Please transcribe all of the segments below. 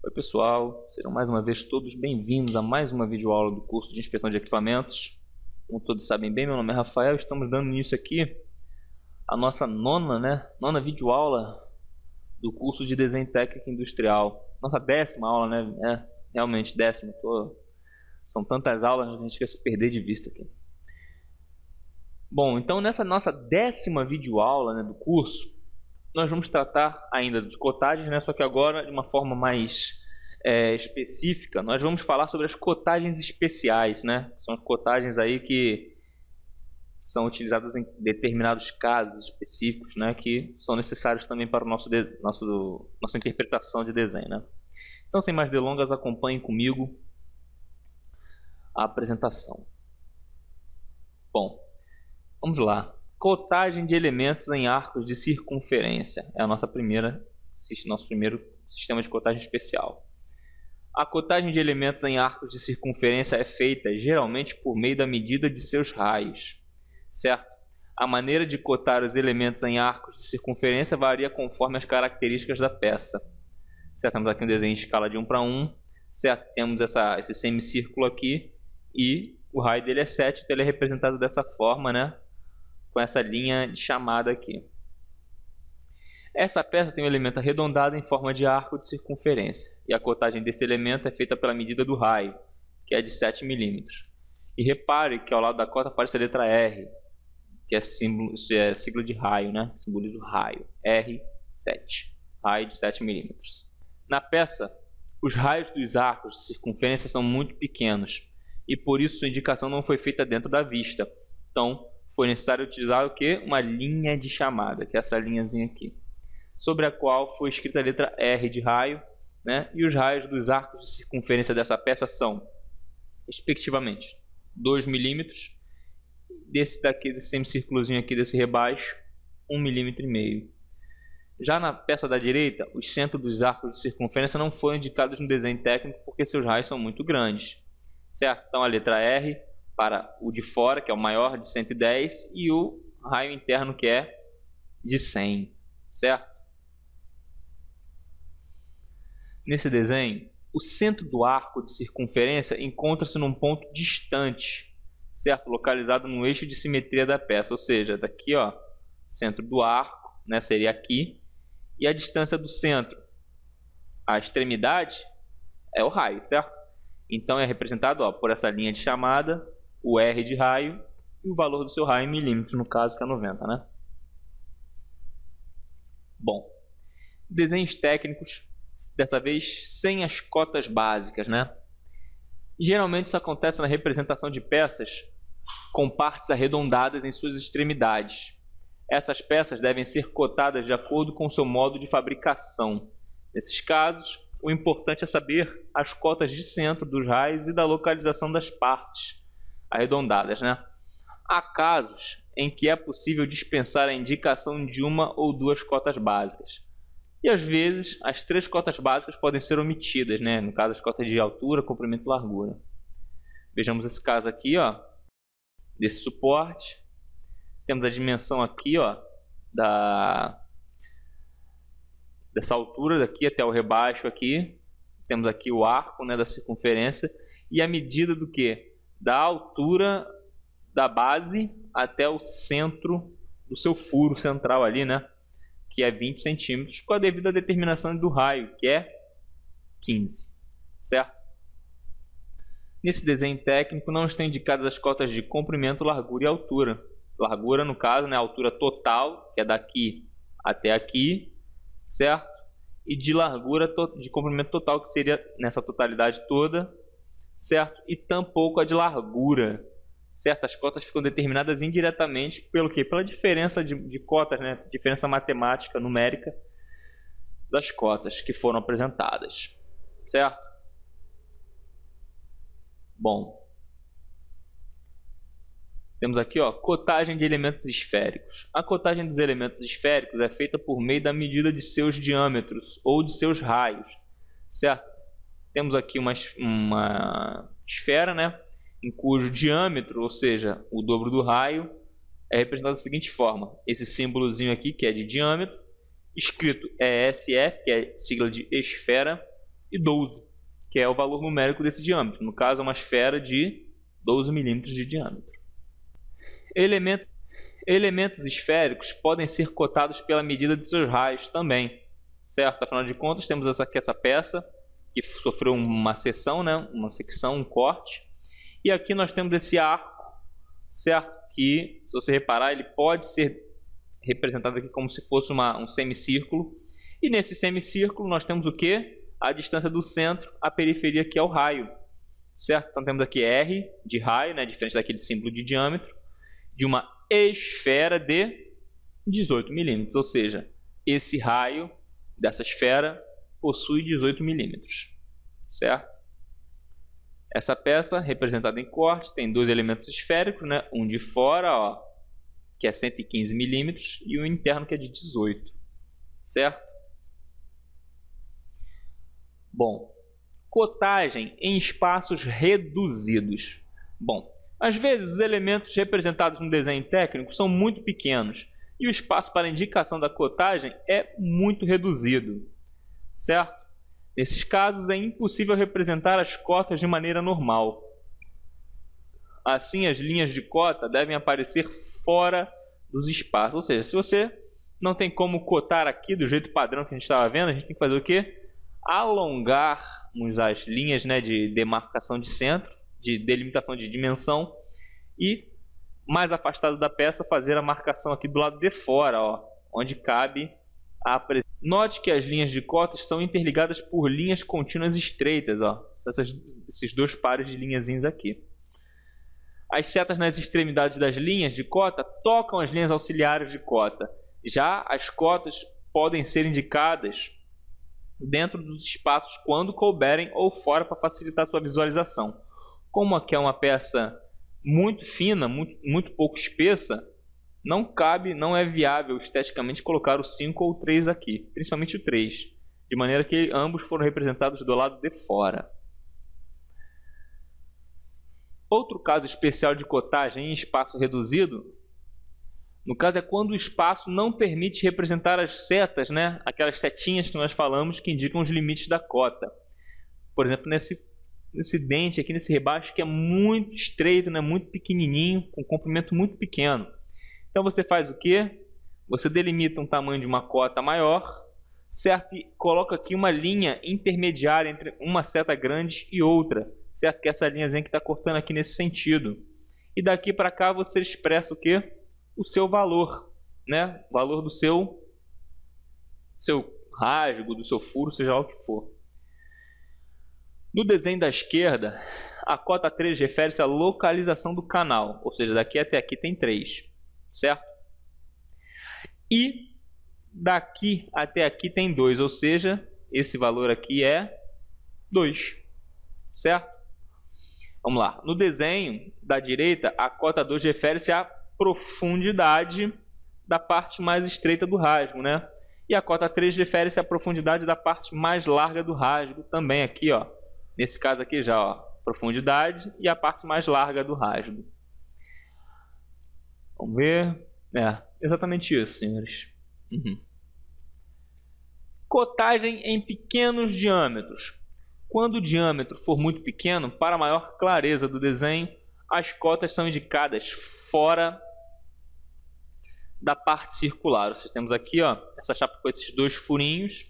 Oi pessoal, sejam mais uma vez todos bem-vindos a mais uma videoaula do curso de inspeção de equipamentos. Como todos sabem bem, meu nome é Rafael, estamos dando início aqui à nossa nona videoaula do curso de desenho técnico industrial. Nossa 10ª aula, né? Realmente 10ª. São tantas aulas que a gente quer se perder de vista aqui. Bom, então nessa nossa 10ª videoaula, do curso, nós vamos tratar ainda de cotagens, só que agora de uma forma mais específica. Nós vamos falar sobre as cotagens especiais, São as cotagens aí que são utilizadas em determinados casos específicos, que são necessários também para o nossa interpretação de desenho, Então, sem mais delongas, acompanhem comigo a apresentação. Bom, vamos lá. Cotagem de elementos em arcos de circunferência é nosso primeiro sistema de cotagem especial. A cotagem de elementos em arcos de circunferência é feita geralmente por meio da medida de seus raios, certo? A maneira de cotar os elementos em arcos de circunferência varia conforme as características da peça. Certo? Temos aqui um desenho em escala de 1 para 1, certo? Temos esse semicírculo aqui e o raio dele é 7, então ele é representado dessa forma, com essa linha de chamada aqui. Essa peça tem um elemento arredondado em forma de arco de circunferência, e a cotagem desse elemento é feita pela medida do raio, que é de 7 mm. E repare que ao lado da cota aparece a letra R, que é sigla de raio, simboliza o raio, R7, raio de 7 mm. Na peça, os raios dos arcos de circunferência são muito pequenos, e por isso sua indicação não foi feita dentro da vista. Então, foi necessário utilizar o que? Uma linha de chamada, que é essa linhazinha aqui, sobre a qual foi escrita a letra R de raio, e os raios dos arcos de circunferência dessa peça são, respectivamente, 2 mm, desse semicírculozinho aqui, desse rebaixo, 1,5 mm. Já na peça da direita, os centros dos arcos de circunferência não foram indicados no desenho técnico porque seus raios são muito grandes, certo? Então a letra R para o de fora, que é o maior, de 110, e o raio interno, que é de 100, certo? Nesse desenho, o centro do arco de circunferência encontra-se num ponto distante, certo? Localizado no eixo de simetria da peça, ou seja, daqui, centro do arco, seria aqui, e a distância do centro, a extremidade, é o raio, certo? Então é representado por essa linha de chamada, o R de raio e o valor do seu raio em milímetros, no caso que é 90, Bom, desenhos técnicos, dessa vez sem as cotas básicas, Geralmente isso acontece na representação de peças com partes arredondadas em suas extremidades. Essas peças devem ser cotadas de acordo com o seu modo de fabricação. Nesses casos, o importante é saber as cotas de centro dos raios e da localização das partes arredondadas, Há casos em que é possível dispensar a indicação de uma ou duas cotas básicas. E às vezes as 3 cotas básicas podem ser omitidas, no caso as cotas de altura, comprimento e largura. Vejamos esse caso aqui, desse suporte. Temos a dimensão aqui, dessa altura daqui até o rebaixo aqui. Temos aqui o arco, da circunferência, e a medida do que? Da altura da base até o centro do seu furo central ali, que é 20 centímetros, com a devida determinação do raio, que é 15, certo? Nesse desenho técnico não estão indicadas as cotas de comprimento, largura e altura. Largura, no caso, a altura total, que é daqui até aqui, certo? E de largura, de comprimento total, que seria nessa totalidade toda, certo? E tampouco a de largura, certo? As cotas ficam determinadas indiretamente pelo quê? Pela diferença de cotas, diferença matemática, numérica das cotas que foram apresentadas, certo? Bom, temos aqui, cotagem de elementos esféricos. A cotagem dos elementos esféricos é feita por meio da medida de seus diâmetros ou de seus raios, certo? Temos aqui uma esfera, em cujo diâmetro, ou seja, o dobro do raio, é representado da seguinte forma. Esse símbolozinho aqui, que é de diâmetro, escrito ESF, que é sigla de esfera, e 12, que é o valor numérico desse diâmetro. No caso, é uma esfera de 12 milímetros de diâmetro. Elementos esféricos podem ser cotados pela medida de seus raios também, certo? Afinal de contas, temos essa peça que sofreu uma seção, né? Uma secção, um corte. E aqui nós temos esse arco, certo? Que, se você reparar, ele pode ser representado aqui como se fosse um semicírculo. E nesse semicírculo nós temos o que? A distância do centro à periferia, que é o raio, certo? Então temos aqui R de raio, né? Diferente daquele símbolo de diâmetro, de uma esfera de 18 milímetros. Ou seja, esse raio dessa esfera possui 18 milímetros, certo? Essa peça, representada em corte, tem dois elementos esféricos, né? Um de fora, ó, que é 115 milímetros, e o interno, que é de 18, certo? Bom, cotagem em espaços reduzidos. Bom, às vezes os elementos representados no desenho técnico são muito pequenos e o espaço para indicação da cotagem é muito reduzido, certo? Nesses casos é impossível representar as cotas de maneira normal. Assim, as linhas de cota devem aparecer fora dos espaços. Ou seja, se você não tem como cotar aqui do jeito padrão que a gente estava vendo, a gente tem que fazer o quê? Alongarmos as linhas, né, de demarcação de centro, de delimitação de dimensão, e mais afastado da peça fazer a marcação aqui do lado de fora, ó, onde cabe a presença. Note que as linhas de cotas são interligadas por linhas contínuas estreitas, ó, esses dois pares de linhazinhas aqui. As setas nas extremidades das linhas de cota tocam as linhas auxiliares de cota. Já as cotas podem ser indicadas dentro dos espaços quando couberem ou fora, para facilitar sua visualização. Como aqui é uma peça muito fina, muito pouco espessa, não cabe, não é viável esteticamente colocar o 5 ou o 3 aqui, principalmente o 3, de maneira que ambos foram representados do lado de fora. Outro caso especial de cotagem em espaço reduzido, no caso, é quando o espaço não permite representar as setas, né? Aquelas setinhas que nós falamos que indicam os limites da cota. Por exemplo, nesse dente aqui, nesse rebaixo, que é muito estreito, né? Muito pequenininho, com comprimento muito pequeno. Então você faz o quê? Você delimita um tamanho de uma cota maior, certo? E coloca aqui uma linha intermediária entre uma seta grande e outra, certo? Que é essa linhazinha que está cortando aqui nesse sentido. E daqui para cá você expressa o quê? O seu valor, né? O valor do seu rasgo, do seu furo, seja lá o que for. No desenho da esquerda, a cota 3 refere-se à localização do canal, ou seja, daqui até aqui tem 3, certo? E daqui até aqui tem 2, ou seja, esse valor aqui é 2, certo? Vamos lá. No desenho da direita, a cota 2 refere-se à profundidade da parte mais estreita do rasgo, né? E a cota 3 refere-se à profundidade da parte mais larga do rasgo, também aqui, ó. Nesse caso aqui já, ó, profundidade e a parte mais larga do rasgo. Vamos ver. É, exatamente isso, senhores. Cotagem em pequenos diâmetros. Quando o diâmetro for muito pequeno, para maior clareza do desenho, as cotas são indicadas fora da parte circular. Nós temos aqui, ó, essa chapa com esses dois furinhos,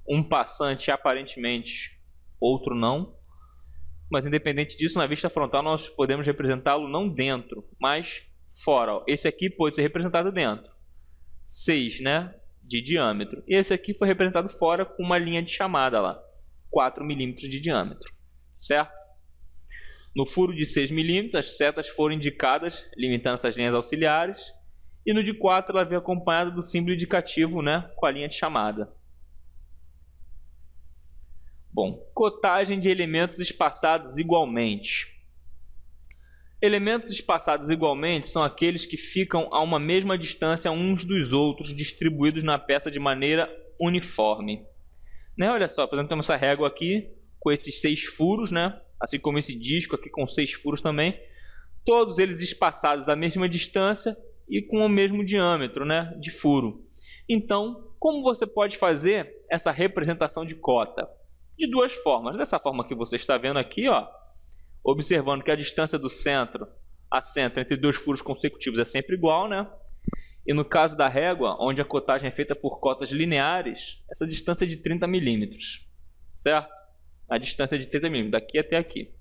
um passante aparentemente, outro não, mas independente disso, na vista frontal nós podemos representá-lo não dentro, mas fora. Ó. Esse aqui pode ser representado dentro, 6, né, de diâmetro, e esse aqui foi representado fora com uma linha de chamada lá, 4 milímetros de diâmetro, certo? No furo de 6 milímetros, as setas foram indicadas, limitando essas linhas auxiliares. E no de 4, ela veio acompanhada do símbolo indicativo, né, com a linha de chamada. Bom, cotagem de elementos espaçados igualmente. Elementos espaçados igualmente são aqueles que ficam a uma mesma distância uns dos outros, distribuídos na peça de maneira uniforme. Né? Olha só, por exemplo, temos essa régua aqui, com esses 6 furos, né? Assim como esse disco aqui com 6 furos também, todos eles espaçados da mesma distância e com o mesmo diâmetro, né, de furo. Então, como você pode fazer essa representação de cota? de duas formas. Dessa forma que você está vendo aqui, ó, observando que a distância do centro a centro entre dois furos consecutivos é sempre igual, né? E no caso da régua, onde a cotagem é feita por cotas lineares, essa distância é de 30 milímetros, certo? A distância é de 30 milímetros, daqui até aqui,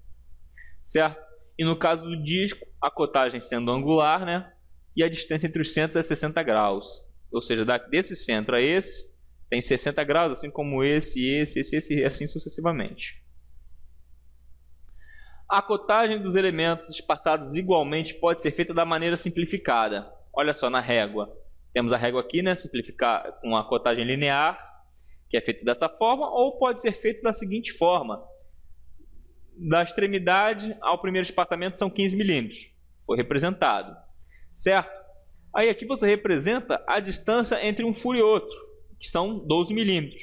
certo? E no caso do disco, a cotagem sendo angular, né? E a distância entre os centros é 60 graus. Ou seja, desse centro a esse, tem 60 graus, assim como esse, e assim sucessivamente. A cotagem dos elementos espaçados igualmente pode ser feita da maneira simplificada. Olha só, na régua. Temos a régua aqui, né? Simplificar com a cotagem linear, que é feita dessa forma, ou pode ser feito da seguinte forma. Da extremidade ao primeiro espaçamento são 15 milímetros. Foi representado. Certo? Aí aqui você representa a distância entre um furo e outro, que são 12 milímetros.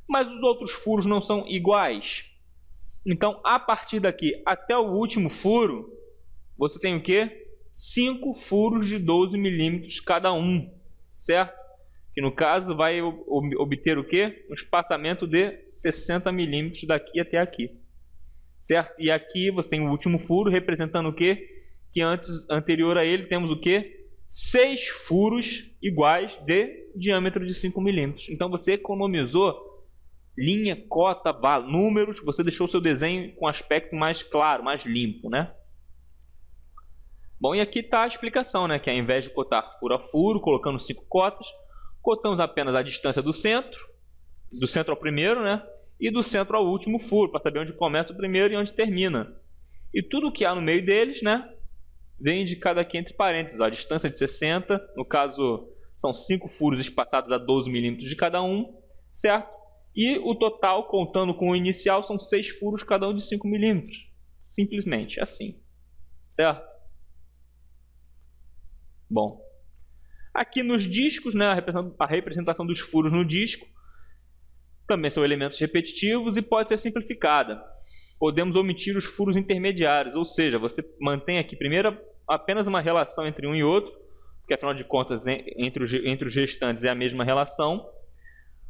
Mas os outros furos não são iguais. Então, a partir daqui até o último furo, você tem o quê? 5 furos de 12 milímetros cada um, certo? Que no caso vai obter o quê? Um espaçamento de 60 milímetros daqui até aqui, certo? E aqui você tem o último furo representando o quê? Que anterior a ele temos o quê? 6 furos iguais de diâmetro de 5 milímetros. Então você economizou linha, cota, números, você deixou o seu desenho com aspecto mais claro, mais limpo, né? Bom, e aqui está a explicação, né? Que ao invés de cotar furo a furo, colocando 5 cotas, cotamos apenas a distância do centro ao primeiro, né? E do centro ao último furo, para saber onde começa o primeiro e onde termina. E tudo que há no meio deles, né? Vem indicado aqui entre parênteses, ó, a distância de 60, no caso são 5 furos espaçados a 12 milímetros de cada um, certo? E o total, contando com o inicial, são 6 furos, cada um de 5 milímetros. Simplesmente assim. Certo? Bom. Aqui nos discos, né, a representação dos furos no disco também são elementos repetitivos e pode ser simplificada. Podemos omitir os furos intermediários, ou seja, você mantém aqui primeiro apenas uma relação entre um e outro, porque afinal de contas entre os restantes é a mesma relação.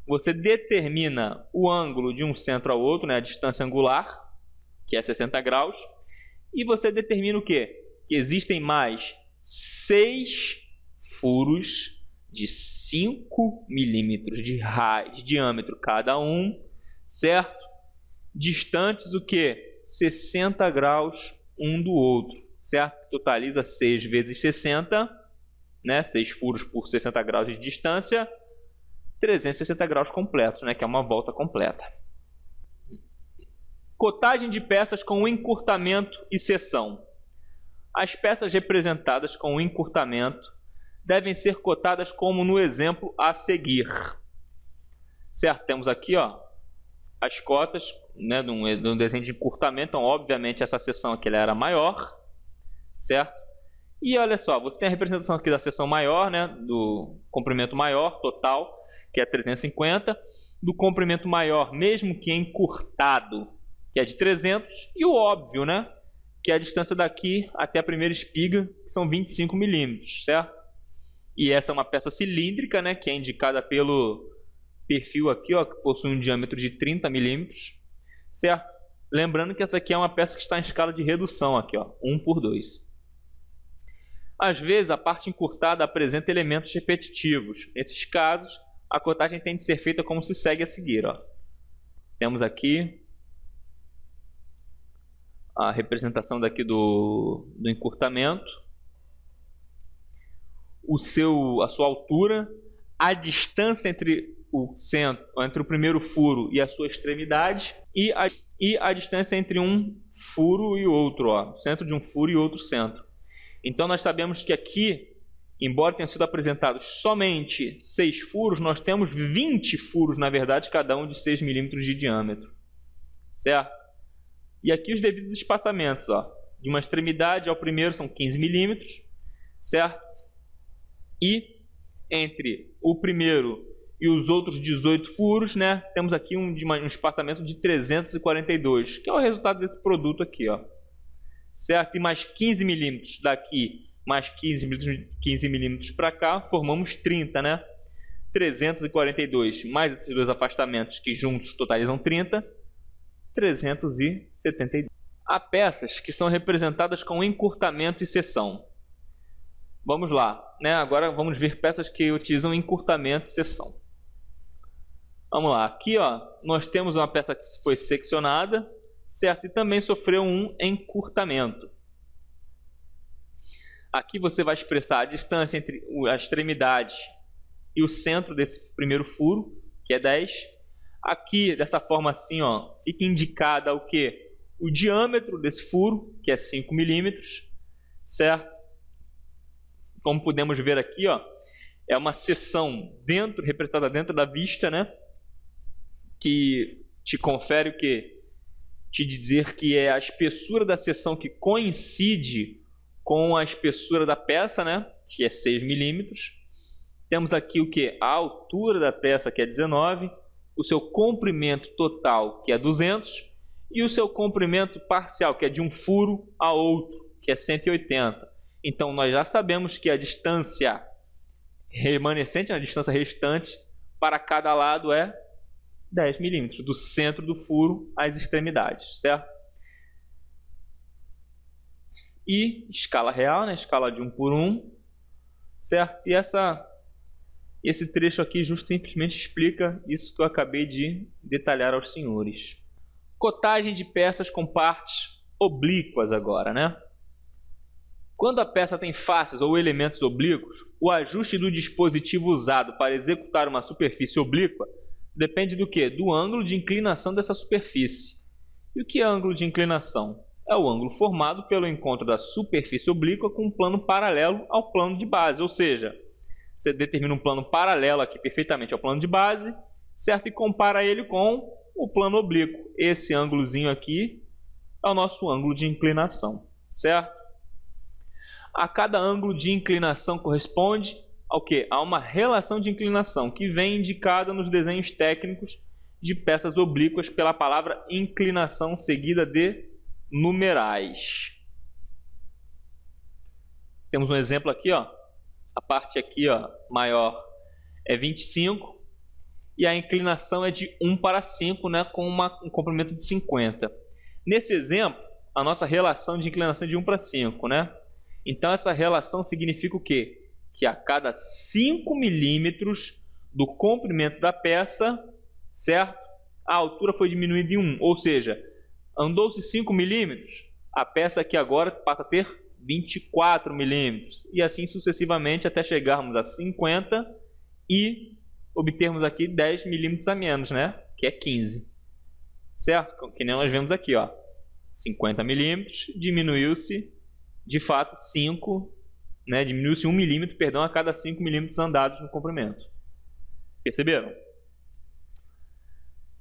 Você determina o ângulo de um centro ao outro, né, a distância angular, que é 60 graus, e você determina o quê? Que existem mais 6 furos de 5 milímetros de diâmetro cada um, certo? Distantes o quê? 60 graus um do outro, certo? Totaliza 6 vezes 60, né? 6 furos por 60 graus de distância, 360 graus completos, né? Que é uma volta completa. Cotagem de peças com encurtamento e seção. As peças representadas com encurtamento devem ser cotadas como no exemplo a seguir. Certo? Temos aqui, ó, as cotas, né, de um desenho de encurtamento. Então, obviamente, essa seção aqui ela era maior, certo? E olha só, você tem a representação aqui da seção maior, né, do comprimento maior total, que é 350, do comprimento maior, mesmo que encurtado, que é de 300, e o óbvio, né, que é a distância daqui até a primeira espiga, que são 25 milímetros, certo? E essa é uma peça cilíndrica, né, que é indicada pelo perfil aqui, ó, que possui um diâmetro de 30 milímetros, certo? Lembrando que essa aqui é uma peça que está em escala de redução aqui, ó, 1/2. Às vezes, a parte encurtada apresenta elementos repetitivos. Nesses casos, a cotagem tem de ser feita como se segue a seguir, ó. Temos aqui a representação daqui do encurtamento, a sua altura, a distância entre o primeiro furo e a sua extremidade e a distância entre um furo e outro, ó, centro de um furo e outro centro. Então nós sabemos que aqui, embora tenham sido apresentados somente 6 furos, nós temos 20 furos, na verdade, cada um de 6 milímetros de diâmetro, certo? E aqui os devidos espaçamentos, ó, de uma extremidade ao primeiro são 15 milímetros, certo? E entre o primeiro e os outros 18 furos, né, temos aqui um espaçamento de 342, que é o resultado desse produto aqui, ó, certo? E mais 15 milímetros daqui, mais 15 milímetros para cá, formamos 30, né? 342 mais esses dois afastamentos que juntos totalizam 30, 372. Há peças que são representadas com encurtamento e seção. Vamos lá, né? Agora vamos ver peças que utilizam encurtamento e seção. Vamos lá, aqui ó, nós temos uma peça que foi seccionada, certo? E também sofreu um encurtamento. Aqui você vai expressar a distância entre a extremidade e o centro desse primeiro furo, que é 10. Aqui, dessa forma assim, ó, fica indicada o que? O diâmetro desse furo, que é 5 milímetros, certo? Como podemos ver aqui, ó, é uma seção representada dentro da vista, né? Que te confere o que? Te dizer que é a espessura da seção que coincide com a espessura da peça, né? Que é 6 milímetros. Temos aqui o que? A altura da peça, que é 19, o seu comprimento total, que é 200, e o seu comprimento parcial, que é de um furo a outro, que é 180. Então, nós já sabemos que a distância remanescente, a distância restante, para cada lado é 10 milímetros, do centro do furo às extremidades, certo? E escala real, né? Escala de 1 por 1, certo? E esse trecho aqui simplesmente explica isso que eu acabei de detalhar aos senhores. Cotagem de peças com partes oblíquas agora, né? Quando a peça tem faces ou elementos oblíquos, o ajuste do dispositivo usado para executar uma superfície oblíqua depende do quê? Do ângulo de inclinação dessa superfície. E o que é ângulo de inclinação? É o ângulo formado pelo encontro da superfície oblíqua com um plano paralelo ao plano de base, ou seja, você determina um plano paralelo aqui perfeitamente ao plano de base, certo? E compara ele com o plano oblíquo. Esse ângulozinho aqui é o nosso ângulo de inclinação, certo? A cada ângulo de inclinação corresponde ao quê? A uma relação de inclinação que vem indicada nos desenhos técnicos de peças oblíquas pela palavra inclinação seguida de numerais. Temos um exemplo aqui, ó. A parte aqui, ó, maior é 25 e a inclinação é de 1 para 5, né, com um comprimento de 50. Nesse exemplo, a nossa relação de inclinação é de 1 para 5, né? Então essa relação significa o quê? Que a cada 5 milímetros do comprimento da peça, certo? A altura foi diminuída em 1, ou seja, andou-se 5 milímetros, a peça aqui agora passa a ter 24 milímetros, e assim sucessivamente até chegarmos a 50 e obtermos aqui 10 milímetros a menos, né? Que é 15, certo? Que nem nós vemos aqui, ó, 50 milímetros, diminuiu-se de fato 5, né? Diminuiu-se 1 milímetro, perdão, a cada 5 milímetros andados no comprimento. Perceberam?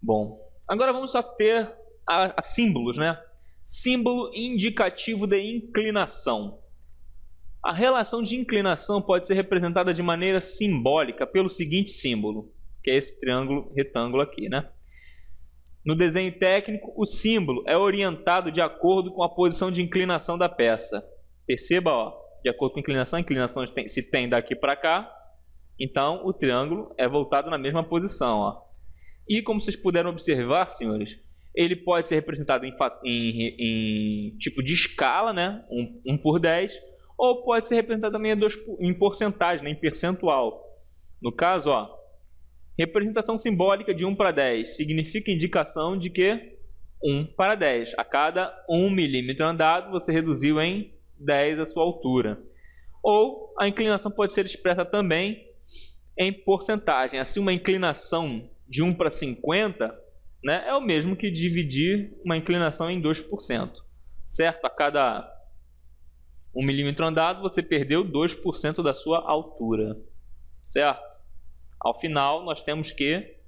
Bom, agora vamos só ter a símbolos, né? Símbolo indicativo de inclinação. A relação de inclinação pode ser representada de maneira simbólica pelo seguinte símbolo, que é esse triângulo retângulo aqui, né? No desenho técnico, o símbolo é orientado de acordo com a posição de inclinação da peça. Perceba, ó, de acordo com a inclinação se tem daqui para cá, então o triângulo é voltado na mesma posição, ó. E como vocês puderam observar, senhores, ele pode ser representado em tipo de escala, né? 1 por 10, ou pode ser representado também em porcentagem, né? Em percentual. No caso, ó, representação simbólica de 1 para 10 significa indicação de que 1 para 10. A cada 1 milímetro andado, você reduziu em 10 a sua altura. Ou a inclinação pode ser expressa também em porcentagem. Assim, uma inclinação de 1 para 50, né, é o mesmo que dividir uma inclinação em 2%. Certo? A cada 1 milímetro andado, você perdeu 2% da sua altura. Certo? Ao final, nós temos que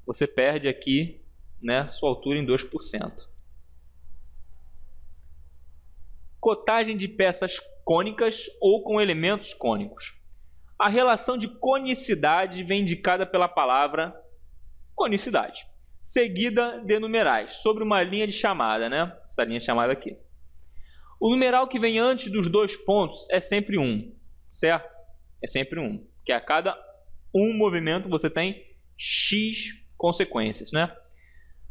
você perde aqui, né, sua altura em 2%. Cotagem de peças cônicas ou com elementos cônicos. A relação de conicidade vem indicada pela palavra conicidade, seguida de numerais, sobre uma linha de chamada, né? Essa linha de chamada aqui. O numeral que vem antes dos dois pontos é sempre 1, certo? É sempre 1, que a cada um movimento você tem x consequências, né?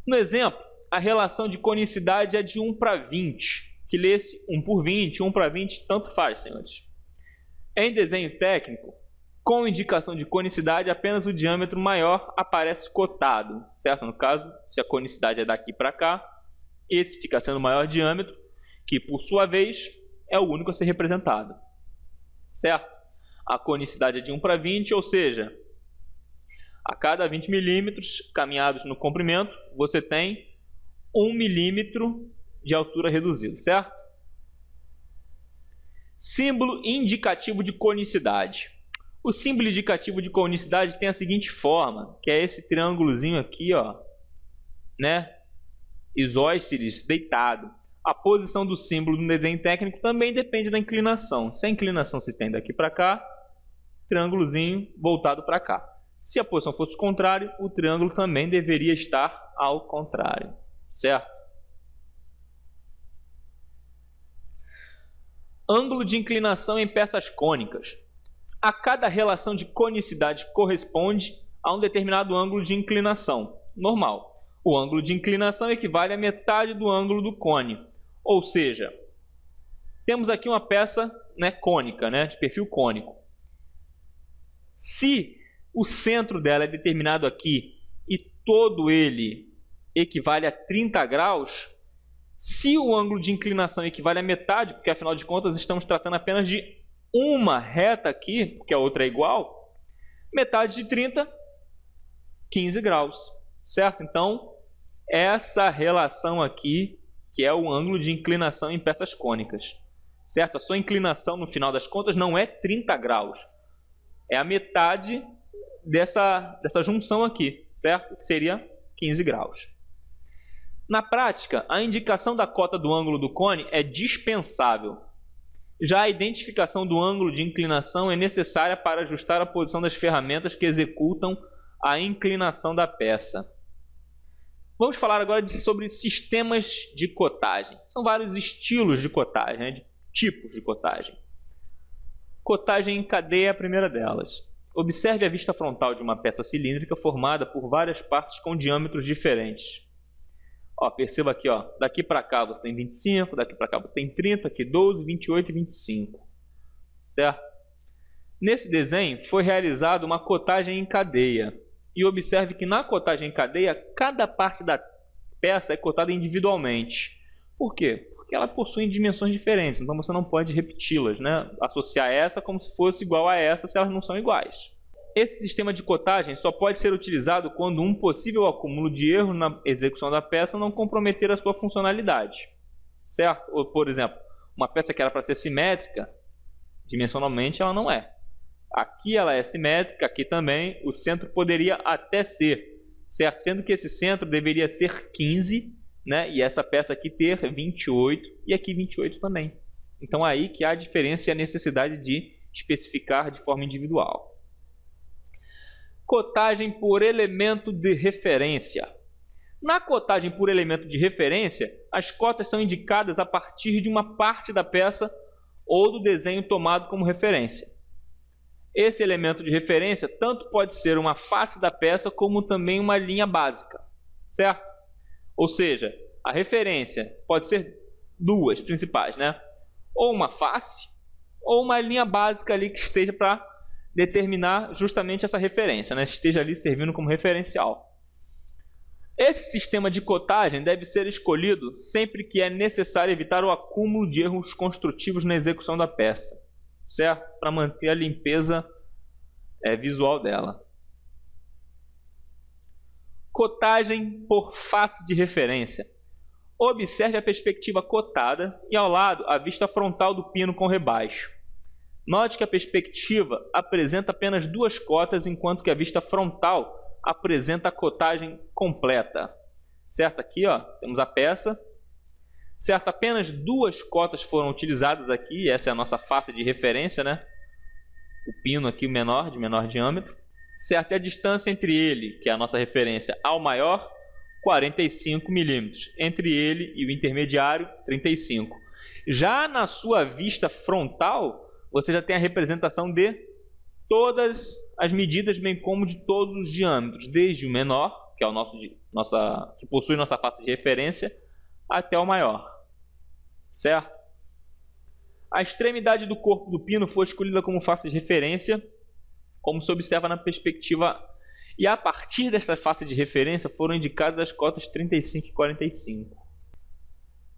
No exemplo, a relação de conicidade é de 1:20, que lê-se 1/20, 1/20, tanto faz, senhores. Em desenho técnico, com indicação de conicidade, apenas o diâmetro maior aparece cotado, certo? No caso, se a conicidade é daqui para cá, esse fica sendo o maior diâmetro, que por sua vez é o único a ser representado, certo? A conicidade é de 1/20, ou seja, a cada 20 milímetros caminhados no comprimento, você tem 1 milímetro de altura reduzido, certo? Símbolo indicativo de conicidade. O símbolo indicativo de conicidade tem a seguinte forma, que é esse triângulozinho aqui, ó, né? Isósceles deitado. A posição do símbolo no desenho técnico também depende da inclinação. Se a inclinação se tem daqui para cá, triângulozinho voltado para cá. Se a posição fosse contrária, o triângulo também deveria estar ao contrário, certo? Ângulo de inclinação em peças cônicas. A cada relação de conicidade corresponde a um determinado ângulo de inclinação normal. O ângulo de inclinação equivale à metade do ângulo do cone. Ou seja, temos aqui uma peça, né, cônica, né, de perfil cônico. Se o centro dela é determinado aqui e todo ele equivale a 30 graus, se o ângulo de inclinação equivale a metade, porque afinal de contas estamos tratando apenas de uma reta aqui, porque a outra é igual, metade de 30, 15 graus, certo? Então, essa relação aqui, que é o ângulo de inclinação em peças cônicas, certo? A sua inclinação, no final das contas, não é 30 graus, é a metade dessa junção aqui, certo? Que seria 15 graus. Na prática, a indicação da cota do ângulo do cone é dispensável. Já a identificação do ângulo de inclinação é necessária para ajustar a posição das ferramentas que executam a inclinação da peça. Vamos falar agora sobre sistemas de cotagem. São vários estilos de cotagem, né? De tipos de cotagem. Cotagem em cadeia é a primeira delas. Observe a vista frontal de uma peça cilíndrica formada por várias partes com diâmetros diferentes. Ó, perceba aqui, ó, daqui para cá você tem 25, daqui para cá você tem 30, aqui 12, 28 e 25. Certo? Nesse desenho foi realizada uma cotagem em cadeia. E observe que na cotagem em cadeia, cada parte da peça é cotada individualmente. Por quê? Porque ela possui dimensões diferentes, então você não pode repeti-las, né? Associar essa como se fosse igual a essa se elas não são iguais. Esse sistema de cotagem só pode ser utilizado quando um possível acúmulo de erro na execução da peça não comprometer a sua funcionalidade, certo? Ou, por exemplo, uma peça que era para ser simétrica, dimensionalmente ela não é. Aqui ela é simétrica, aqui também, o centro poderia até ser, certo? Sendo que esse centro deveria ser 15, né? E essa peça aqui ter 28 e aqui 28 também. Então aí que há a diferença e a necessidade de especificar de forma individual. Cotagem por elemento de referência. Na cotagem por elemento de referência, as cotas são indicadas a partir de uma parte da peça ou do desenho tomado como referência. Esse elemento de referência tanto pode ser uma face da peça como também uma linha básica, certo? Ou seja, a referência pode ser duas principais, né? Ou uma face ou uma linha básica ali que esteja para determinar justamente essa referência, né? Esteja ali servindo como referencial. Esse sistema de cotagem deve ser escolhido sempre que é necessário evitar o acúmulo de erros construtivos na execução da peça, certo? Para manter a limpeza visual dela. Cotagem por face de referência. Observe a perspectiva cotada e ao lado a vista frontal do pino com rebaixo. Note que a perspectiva apresenta apenas duas cotas, enquanto que a vista frontal apresenta a cotagem completa. Certo? Aqui, ó, temos a peça. Certo? Apenas duas cotas foram utilizadas aqui. Essa é a nossa face de referência, né? O pino aqui, o menor, de menor diâmetro. Certo? E a distância entre ele, que é a nossa referência, ao maior, 45 milímetros. Entre ele e o intermediário, 35. Já na sua vista frontal, você já tem a representação de todas as medidas, bem como de todos os diâmetros, desde o menor, que é o nosso que possui nossa face de referência, até o maior, certo? A extremidade do corpo do pino foi escolhida como face de referência, como se observa na perspectiva, e a partir desta face de referência foram indicadas as cotas 35 e 45.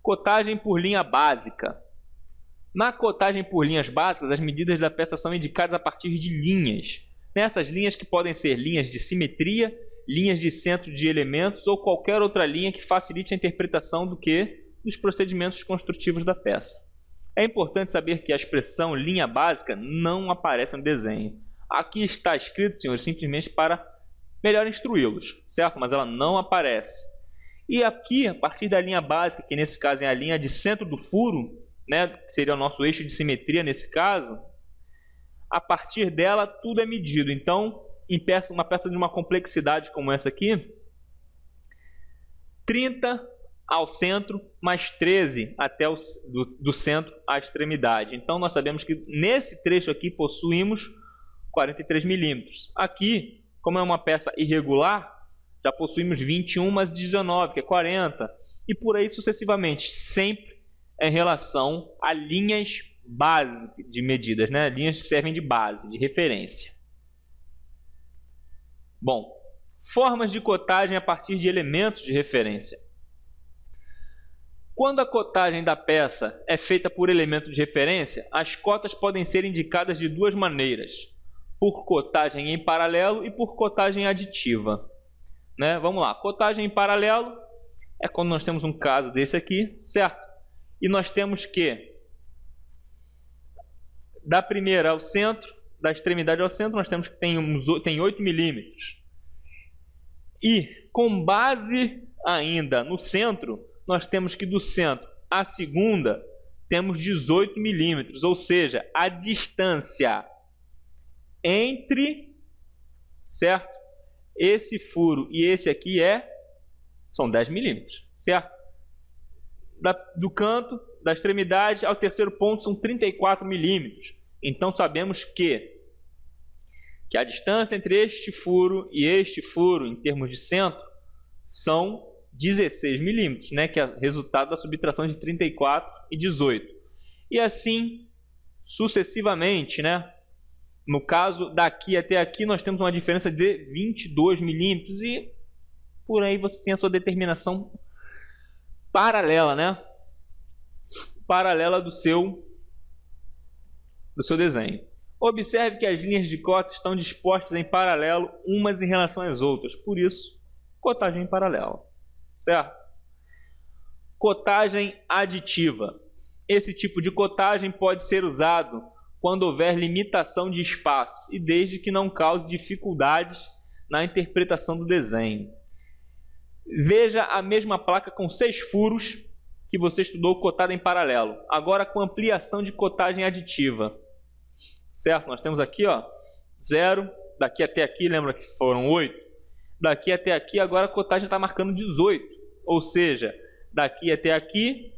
Cotagem por linha básica. Na cotagem por linhas básicas, as medidas da peça são indicadas a partir de linhas. Nessas linhas, que podem ser linhas de simetria, linhas de centro de elementos ou qualquer outra linha que facilite a interpretação dos procedimentos construtivos da peça. É importante saber que a expressão linha básica não aparece no desenho. Aqui está escrito, senhores, simplesmente para melhor instruí-los, certo? Mas ela não aparece. E aqui, a partir da linha básica, que nesse caso é a linha de centro do furo, né, que seria o nosso eixo de simetria nesse caso, a partir dela tudo é medido. Então, uma peça de uma complexidade como essa aqui, 30 ao centro, mais 13 até do centro à extremidade. Então, nós sabemos que nesse trecho aqui possuímos 43 milímetros. Aqui, como é uma peça irregular, já possuímos 21 mais 19, que é 40. E por aí sucessivamente, sempre em relação a linhas básicas de medidas, né? Linhas que servem de base, de referência. Bom, formas de cotagem a partir de elementos de referência. Quando a cotagem da peça é feita por elemento de referência, as cotas podem ser indicadas de duas maneiras: por cotagem em paralelo e por cotagem aditiva. Né? Vamos lá, cotagem em paralelo é quando nós temos um caso desse aqui, certo? E nós temos que, da primeira ao centro, da extremidade ao centro, nós temos que tem 8 milímetros. E com base ainda no centro, nós temos que do centro à segunda temos 18 milímetros, ou seja, a distância entre, certo, esse furo e esse aqui são 10 milímetros, certo? Do canto, da extremidade ao terceiro ponto são 34 milímetros. Então sabemos que a distância entre este furo e este furo, em termos de centro, são 16 milímetros, né? Que é resultado da subtração de 34 e 18. E assim sucessivamente, né? No caso, daqui até aqui, nós temos uma diferença de 22 milímetros e por aí você tem a sua determinação paralela, né? Paralela do seu desenho. Observe que as linhas de cota estão dispostas em paralelo umas em relação às outras. Por isso, cotagem em paralelo. Certo? Cotagem aditiva. Esse tipo de cotagem pode ser usado quando houver limitação de espaço e desde que não cause dificuldades na interpretação do desenho. Veja a mesma placa com 6 furos que você estudou cotada em paralelo, agora com ampliação de cotagem aditiva. Certo? Nós temos aqui, ó, 0, daqui até aqui, lembra que foram 8? Daqui até aqui, agora a cotagem está marcando 18, ou seja, daqui até aqui,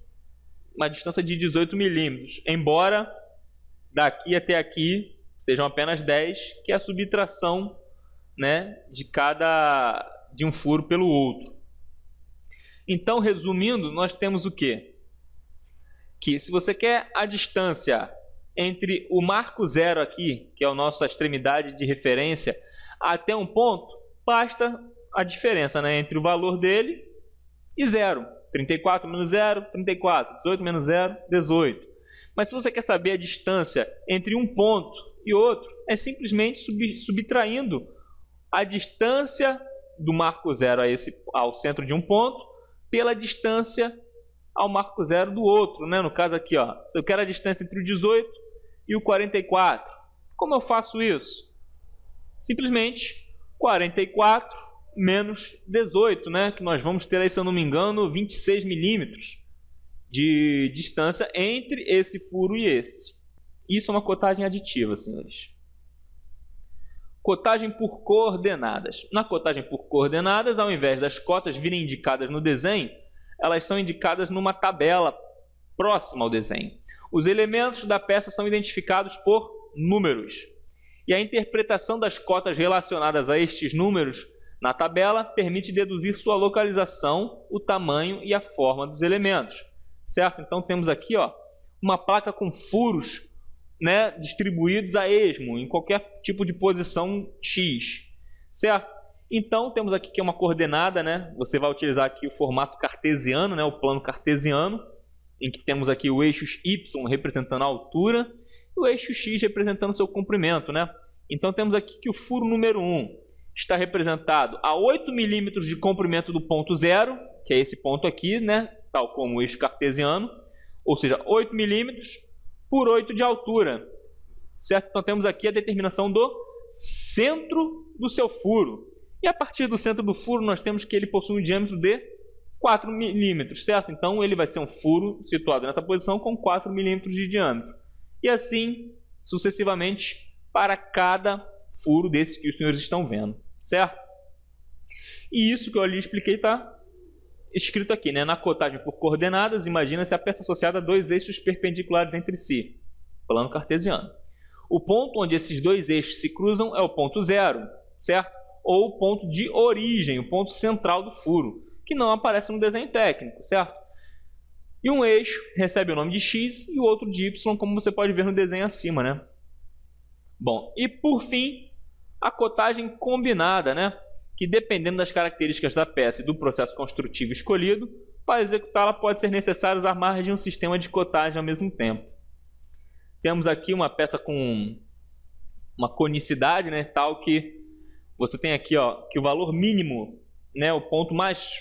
uma distância de 18 milímetros, embora daqui até aqui sejam apenas 10, que é a subtração, né, de um furo pelo outro. Então, resumindo, nós temos o quê? Que se você quer a distância entre o marco zero aqui, que é a nossa extremidade de referência, até um ponto, basta a diferença, né, entre o valor dele e zero. 34 menos 0, 34. 18 menos 0, 18. Mas se você quer saber a distância entre um ponto e outro, é simplesmente subtraindo a distância do marco zero ao centro de um ponto pela distância ao marco zero do outro, né? No caso aqui, ó, se eu quero a distância entre o 18 e o 44, como eu faço isso? Simplesmente 44 menos 18, né? Que nós vamos ter aí, se eu não me engano, 26 milímetros de distância entre esse furo e esse. Isso é uma cotagem aditiva, senhores. Cotagem por coordenadas. Na cotagem por coordenadas, ao invés das cotas virem indicadas no desenho, elas são indicadas numa tabela próxima ao desenho. Os elementos da peça são identificados por números. E a interpretação das cotas relacionadas a estes números Na tabela, permite deduzir sua localização, o tamanho e a forma dos elementos, certo? Então temos aqui, ó, uma placa com furos, né, distribuídos a esmo, em qualquer tipo de posição X, certo? Então temos aqui que é uma coordenada, né? Você vai utilizar aqui o formato cartesiano, né, o plano cartesiano, em que temos aqui o eixo Y representando a altura e o eixo X representando seu comprimento, né? Então temos aqui que o furo número 1 está representado a 8 milímetros de comprimento do ponto 0, que é esse ponto aqui, né? Tal como o eixo cartesiano, ou seja, 8 milímetros por 8 de altura, certo? Então temos aqui a determinação do centro do seu furo. E a partir do centro do furo nós temos que ele possui um diâmetro de 4 milímetros, certo? Então ele vai ser um furo situado nessa posição com 4 milímetros de diâmetro. E assim sucessivamente para cada furo desse que os senhores estão vendo, certo? E isso que eu ali expliquei está escrito aqui, né? Na cotagem por coordenadas, imagina-se a peça associada a dois eixos perpendiculares entre si, plano cartesiano. O ponto onde esses dois eixos se cruzam é o ponto 0, certo? Ou o ponto de origem, o ponto central do furo, que não aparece no desenho técnico, certo? E um eixo recebe o nome de X e o outro de Y, como você pode ver no desenho acima, né? Bom, e por fim, a cotagem combinada, né? Que dependendo das características da peça e do processo construtivo escolhido, para executá-la pode ser necessário usar mais de um sistema de cotagem ao mesmo tempo. Temos aqui uma peça com uma conicidade, né, tal que você tem aqui, ó, que o valor mínimo, né, o ponto mais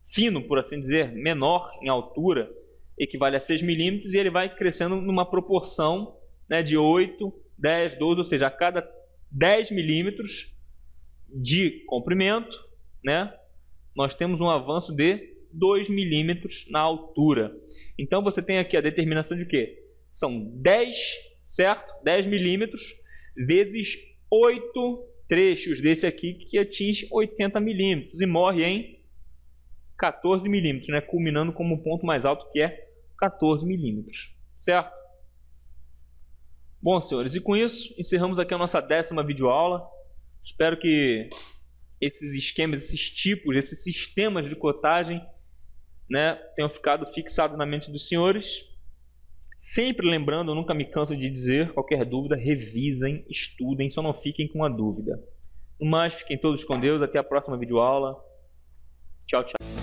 fino, por assim dizer, menor em altura, equivale a 6 milímetros, e ele vai crescendo numa proporção, né, de 8, 10, 12, ou seja, a cada 10 milímetros de comprimento, né, nós temos um avanço de 2 milímetros na altura. Então você tem aqui a determinação de que são 10, certo? 10 milímetros vezes 8 trechos desse aqui que atinge 80 milímetros e morre em 14 milímetros, né, culminando como o ponto mais alto, que é 14 milímetros, certo? Bom, senhores, e com isso encerramos aqui a nossa 10ª videoaula. Espero que esses esquemas, esses tipos, esses sistemas de cotagem, né, tenham ficado fixados na mente dos senhores. Sempre lembrando, eu nunca me canso de dizer, qualquer dúvida, revisem, estudem, só não fiquem com a dúvida. No mais, fiquem todos com Deus, até a próxima videoaula. Tchau, tchau.